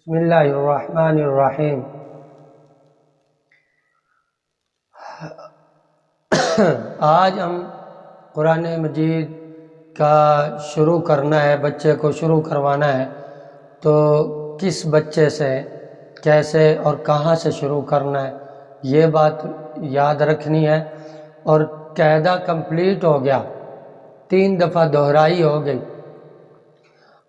بسم اللہ الرحمن الرحیم۔ آج ہم قرآن مجید کا شروع کرنا ہے، بچے کو شروع کروانا ہے، تو کس بچے سے، کیسے اور کہاں سے شروع کرنا ہے یہ بات یاد رکھنی ہے۔ اور قاعدہ کمپلیٹ ہو گیا، 3 دفعہ دہرائی ہو گئی۔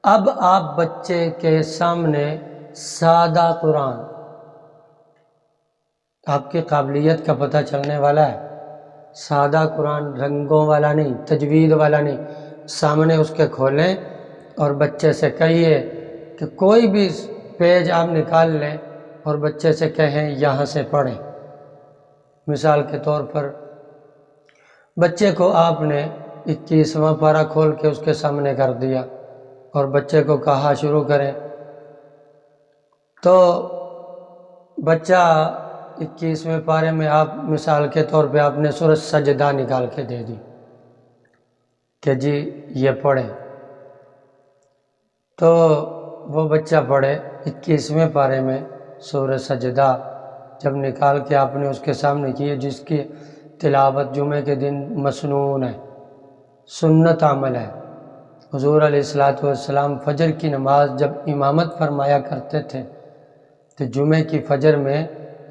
اب آپ بچے کے سامنے سادہ قرآن، آپ کی قابلیت کا پتہ چلنے والا ہے۔ سادہ قرآن، رنگوں والا نہیں، تجوید والا نہیں، سامنے اس کے کھولیں اور بچے سے کہیے کہ کوئی بھی پیج آپ نکال لیں اور بچے سے کہیں یہاں سے پڑھیں۔ مثال کے طور پر بچے کو آپ نے 21واں پارہ کھول کے اس کے سامنے کر دیا اور بچے کو کہا شروع کریں، تو بچہ 21ویں پارے میں آپ مثال کے طور پہ آپ نے سورۃ سجدہ نکال کے دے دی کہ جی یہ پڑھیں، تو وہ بچہ پڑھے 21ویں پارے میں سورۃ سجدہ جب نکال کے آپ نے اس کے سامنے کی، جس کی تلاوت جمعے کے دن مسنون ہے، سنت عمل ہے۔ حضور علیہ الصلوۃ والسلام فجر کی نماز جب امامت فرمایا کرتے تھے تو جمعے کی فجر میں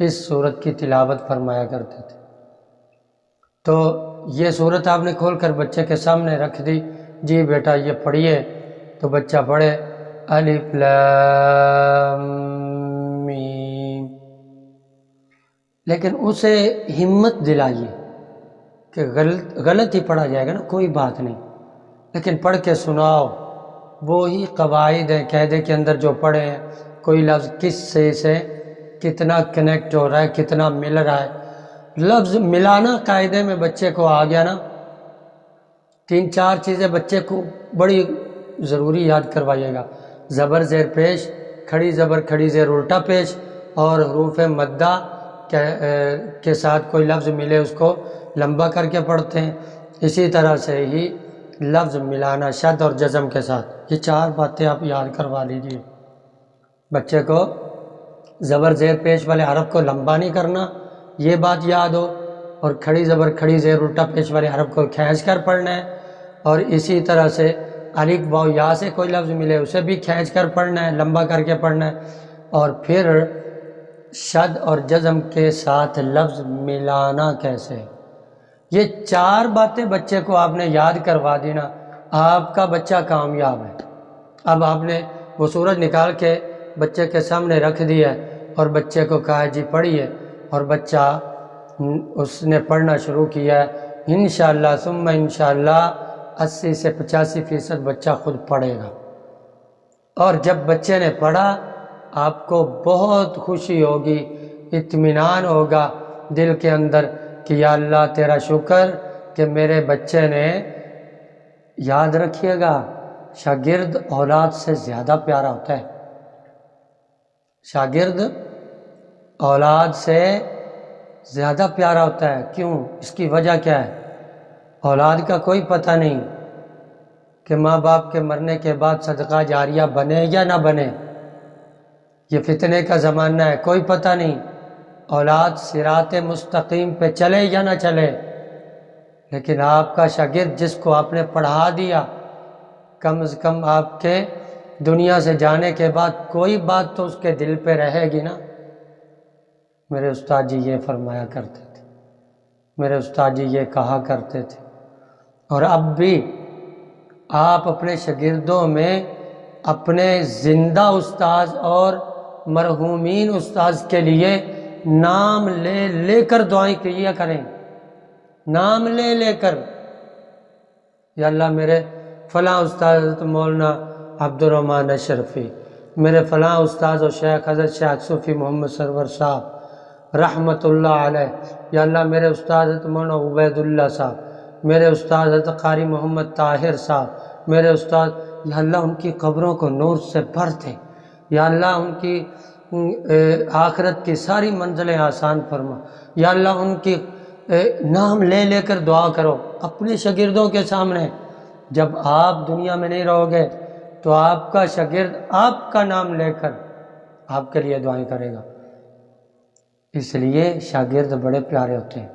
اس صورت کی تلاوت فرمایا کرتے تھے۔ تو یہ صورت آپ نے کھول کر بچے کے سامنے رکھ دی، جی بیٹا یہ پڑھیے، تو بچہ پڑھے الف لام میم، لیکن اسے ہمت دلائیے کہ غلط ہی پڑھا جائے گا نا، کوئی بات نہیں، لیکن پڑھ کے سناؤ۔ وہی قواعد ہیں قاعدے کے اندر جو پڑھے ہیں، کوئی لفظ کس سے کتنا کنیکٹ ہو رہا ہے، کتنا مل رہا ہے۔ لفظ ملانا قاعدے میں بچے کو آ گیا نا، 3-4 چیزیں بچے کو بڑی ضروری یاد کروائیے گا۔ زبر زیر پیش، کھڑی زبر کھڑی زیر الٹا پیش، اور حروف مدہ کے ساتھ کوئی لفظ ملے اس کو لمبا کر کے پڑھتے ہیں۔ اسی طرح سے ہی لفظ ملانا شد اور جزم کے ساتھ، یہ 4 باتیں آپ یاد کروا لیجیے بچے کو۔ زبر زیر پیش والے حرف کو لمبا نہیں کرنا، یہ بات یاد ہو، اور کھڑی زبر کھڑی زیر الٹا پیش والے حرف کو کھینچ کر پڑھنا ہے، اور اسی طرح سے الف واو یا سے کوئی لفظ ملے اسے بھی کھینچ کر پڑھنا ہے، لمبا کر کے پڑھنا ہے، اور پھر شد اور جزم کے ساتھ لفظ ملانا کیسے۔ یہ 4 باتیں بچے کو آپ نے یاد کروا دی نا، آپ کا بچہ کامیاب ہے۔ اب آپ نے وہ سورج نکال کے بچے کے سامنے رکھ دیا اور بچے کو کہا جی پڑھیے، اور بچہ اس نے پڑھنا شروع کیا ہے۔ انشاءاللہ ثم انشاءاللہ 80 سے 85% بچہ خود پڑھے گا، اور جب بچے نے پڑھا آپ کو بہت خوشی ہوگی، اطمینان ہوگا دل کے اندر کہ یا اللہ تیرا شکر کہ میرے بچے نے، یاد رکھیے گا شاگرد اولاد سے زیادہ پیارا ہوتا ہے۔ شاگرد اولاد سے زیادہ پیارا ہوتا ہے، کیوں؟ اس کی وجہ کیا ہے؟ اولاد کا کوئی پتہ نہیں کہ ماں باپ کے مرنے کے بعد صدقہ جاریہ بنے یا نہ بنے، یہ فتنے کا زمانہ ہے، کوئی پتہ نہیں اولاد صراط مستقیم پہ چلے یا نہ چلے۔ لیکن آپ کا شاگرد جس کو آپ نے پڑھا دیا، کم از کم آپ کے دنیا سے جانے کے بعد کوئی بات تو اس کے دل پہ رہے گی نا۔ میرے استاد جی یہ فرمایا کرتے تھے، میرے استاد جی یہ کہا کرتے تھے۔ اور اب بھی آپ اپنے شاگردوں میں اپنے زندہ استاذ اور مرحومین استاذ کے لیے نام لے لے کر دعائیں کیا کریں، نام لے لے کر، یا اللہ میرے فلاں استاذ مولانا عبد الرحمن اشرفی، میرے فلاں استاذ و شیخ حضرت شیخ صوفی محمد سرور صاحب رحمت اللہ علیہ، یا اللہ میرے استاذ مولانا عبید اللہ صاحب، میرے استاذ حضرت قاری محمد طاہر صاحب، میرے استاذ، یا اللہ ان کی قبروں کو نور سے بھر دے، یا اللہ ان کی آخرت کی ساری منزلیں آسان فرما، یا اللہ ان کی نام لے لے کر دعا کرو اپنے شاگردوں کے سامنے۔ جب آپ دنیا میں نہیں رہو گے تو آپ کا شاگرد آپ کا نام لے کر آپ کے لیے دعائیں کرے گا۔ اس لیے شاگرد بڑے پیارے ہوتے ہیں،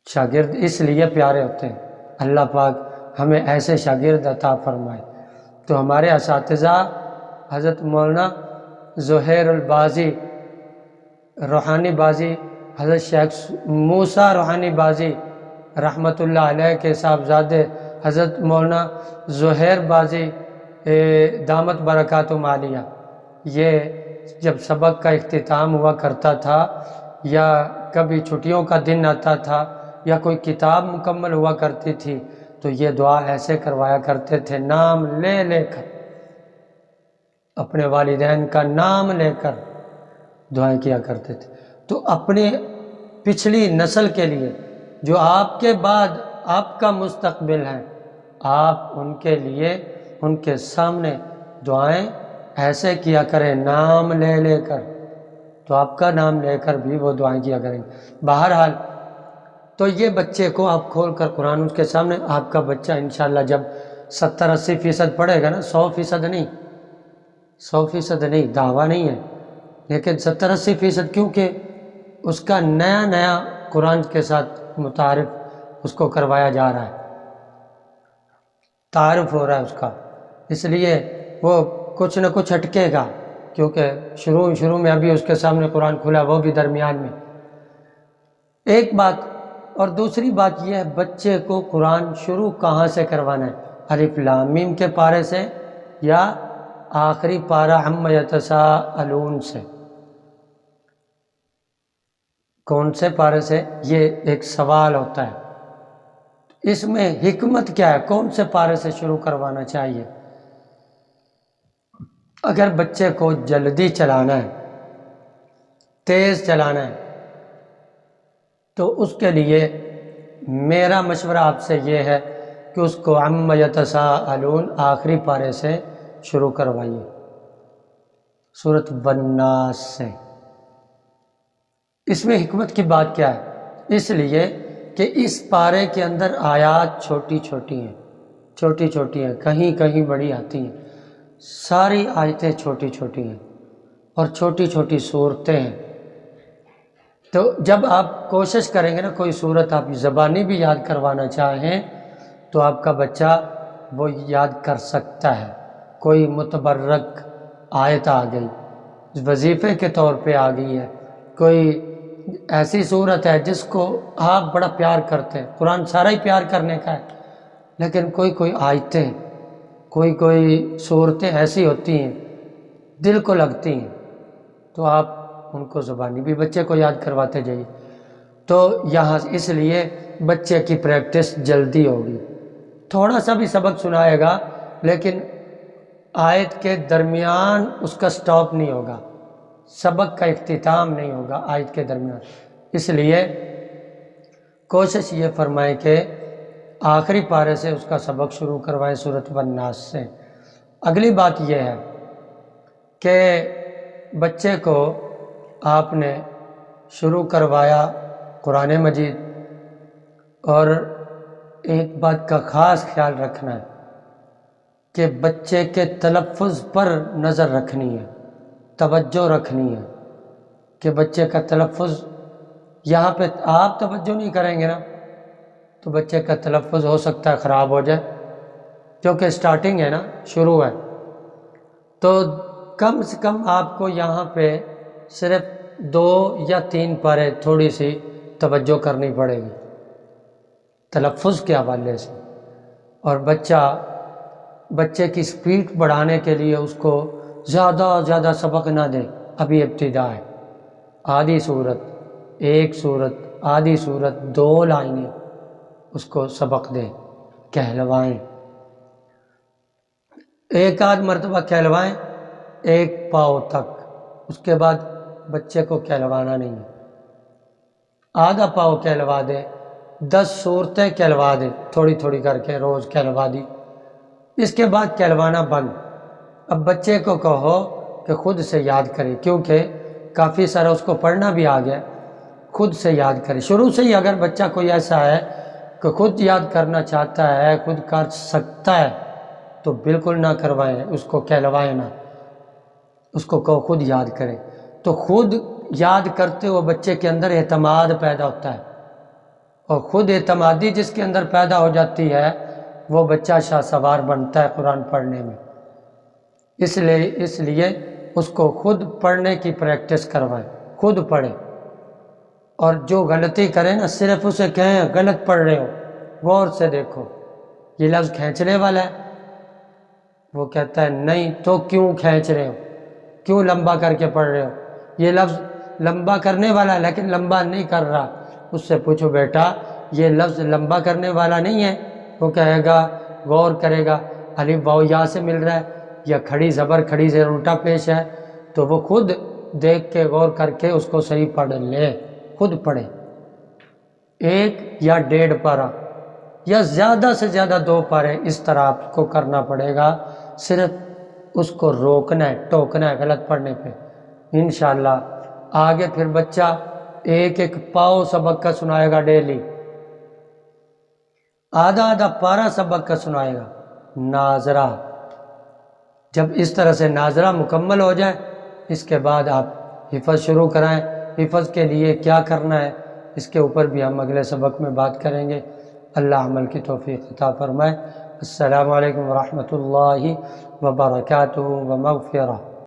شاگرد اس لیے پیارے ہوتے ہیں، اللہ پاک ہمیں ایسے شاگرد عطا فرمائے۔ تو ہمارے اساتذہ حضرت مولانا زہیر البازی روحانی بازی، حضرت شیخ موسیٰ روحانی بازی رحمۃ اللہ علیہ کے صاحبزادے حضرت مولانا زہیر بازی دامت برکاتہم عالیہ، یہ جب سبق کا اختتام ہوا کرتا تھا یا کبھی چھٹیوں کا دن آتا تھا یا کوئی کتاب مکمل ہوا کرتی تھی تو یہ دعا ایسے کروایا کرتے تھے، نام لے لے کر، اپنے والدین کا نام لے کر دعائیں کیا کرتے تھے۔ تو اپنی پچھلی نسل کے لیے جو آپ کے بعد آپ کا مستقبل ہے، آپ ان کے لیے ان کے سامنے دعائیں ایسے کیا کریں، نام لے لے کر، تو آپ کا نام لے کر بھی وہ دعائیں کیا کریں گے۔ بہرحال تو یہ بچے کو آپ کھول کر قرآن اس کے سامنے، آپ کا بچہ انشاءاللہ جب 70-80% پڑھے گا نا، 100% نہیں، 100% نہیں، دعویٰ نہیں ہے، لیکن 70-80%، کیونکہ اس کا نیا نیا قرآن کے ساتھ متعارف اس کو کروایا جا رہا ہے، تعارف ہو رہا ہے اس کا، اس لیے وہ کچھ نہ کچھ اٹکے گا، کیونکہ شروع میں ابھی اس کے سامنے قرآن کھلا، وہ بھی درمیان میں۔ ایک بات، اور دوسری بات یہ ہے بچے کو قرآن شروع کہاں سے کروانا ہے، الف لام میم کے پارے سے یا آخری پارہ عما یتساءلون سے؟ کون سے پارے سے؟ یہ ایک سوال ہوتا ہے، اس میں حکمت کیا ہے، کون سے پارے سے شروع کروانا چاہیے؟ اگر بچے کو جلدی چلانا ہے، تیز چلانا ہے، تو اس کے لیے میرا مشورہ آپ سے یہ ہے کہ اس کو عما یتساءلون آخری پارے سے شروع کروائیے، سورۃ الناس سے۔ اس میں حکمت کی بات کیا ہے؟ اس لیے کہ اس پارے کے اندر آیات چھوٹی چھوٹی ہیں، کہیں کہیں بڑی آتی ہیں، ساری آیتیں چھوٹی چھوٹی ہیں اور چھوٹی چھوٹی صورتیں ہیں۔ تو جب آپ کوشش کریں گے نا، کوئی صورت آپ زبانی بھی یاد کروانا چاہیں تو آپ کا بچہ وہ یاد کر سکتا ہے۔ کوئی متبرک آیت آ گئی، وظیفے کے طور پہ آ گئی ہے، کوئی ایسی صورت ہے جس کو آپ بڑا پیار کرتے ہیں، قرآن سارا ہی پیار کرنے کا ہے، لیکن کوئی آیتیں، کوئی صورتیں ایسی ہوتی ہیں دل کو لگتی ہیں، تو آپ ان کو زبانی بھی بچے کو یاد کرواتے جائیے۔ تو یہاں اس لیے بچے کی پریکٹس جلدی ہوگی، تھوڑا سا بھی سبق سنائے گا لیکن آیت کے درمیان اس کا سٹاپ نہیں ہوگا، سبق کا اختتام نہیں ہوگا آیت کے درمیان۔ اس لیے کوشش یہ فرمائیں کہ آخری پارے سے اس کا سبق شروع کروائیں، سورۃ الناس سے۔ اگلی بات یہ ہے کہ بچے کو آپ نے شروع کروایا قرآن مجید، اور ایک بات کا خاص خیال رکھنا ہے کہ بچے کے تلفظ پر نظر رکھنی ہے، توجہ رکھنی ہے کہ بچے کا تلفظ، یہاں پہ آپ توجہ نہیں کریں گے نا تو بچے کا تلفظ ہو سکتا ہے خراب ہو جائے، کیونکہ سٹارٹنگ ہے نا، شروع ہے۔ تو کم سے کم آپ کو یہاں پہ صرف 2 یا 3 پارے تھوڑی سی توجہ کرنی پڑے گی تلفظ کے حوالے سے، اور بچے کی سپیڈ بڑھانے کے لیے اس کو زیادہ سبق نہ دیں، ابھی ابتدا ہے، آدھی صورت، 1 صورت، آدھی صورت، 2 لائنیں اس کو سبق دیں، کہلوائیں، 1 آدھ مرتبہ کہلوائیں 1 پاؤ تک، اس کے بعد بچے کو کہلوانا نہیں ہے، آدھا پاؤ کہلوا دیں، 10 صورتیں کہلوا دیں، تھوڑی تھوڑی کر کے روز کہلوا دی، اس کے بعد کہلوانا بند۔ اب بچے کو کہو کہ خود سے یاد کرے، کیونکہ کافی سارا اس کو پڑھنا بھی آ گیا، خود سے یاد کرے شروع سے ہی۔ اگر بچہ کوئی ایسا ہے کہ خود یاد کرنا چاہتا ہے، خود کر سکتا ہے، تو بالکل نہ کروائیں، اس کو کہلوائیں نہ، اس کو کہو خود یاد کرے، تو خود یاد کرتے ہوئے بچے کے اندر اعتماد پیدا ہوتا ہے، اور خود اعتمادی جس کے اندر پیدا ہو جاتی ہے وہ بچہ شاہ سوار بنتا ہے قرآن پڑھنے میں۔ اس لیے اس کو خود پڑھنے کی پریکٹس کروائیں، خود پڑھے، اور جو غلطی کرے نا صرف اسے کہیں غلط پڑھ رہے ہو، غور سے دیکھو یہ لفظ کھینچنے والا ہے، وہ کہتا ہے نہیں، تو کیوں کھینچ رہے ہو، کیوں لمبا کر کے پڑھ رہے ہو، یہ لفظ لمبا کرنے والا ہے لیکن لمبا نہیں کر رہا، اس سے پوچھو بیٹا یہ لفظ لمبا کرنے والا نہیں ہے، وہ کہے گا، غور کرے گا، الف واو یا سے مل رہا ہے یا کھڑی زبر کھڑی سے الٹا پیش ہے، تو وہ خود دیکھ کے غور کر کے اس کو صحیح پڑھ لے، خود پڑھے۔ 1 یا 1.5 پارہ یا زیادہ سے زیادہ 2 پارے اس طرح آپ کو کرنا پڑے گا، صرف اس کو روکنا ہے، ٹوکنا ہے غلط پڑھنے پہ، انشاءاللہ آگے پھر بچہ 1 پاؤ سبق کا سنائے گا ڈیلی، آدھا پارہ سبق کا سنائے گا، ناظرہ۔ جب اس طرح سے ناظرہ مکمل ہو جائے اس کے بعد آپ حفظ شروع کرائیں۔ حفظ کے لیے کیا کرنا ہے اس کے اوپر بھی ہم اگلے سبق میں بات کریں گے۔ اللہ عمل کی توفیق عطا فرمائے۔ السلام علیکم ورحمۃ اللہ وبرکاتہ ومغفرہ۔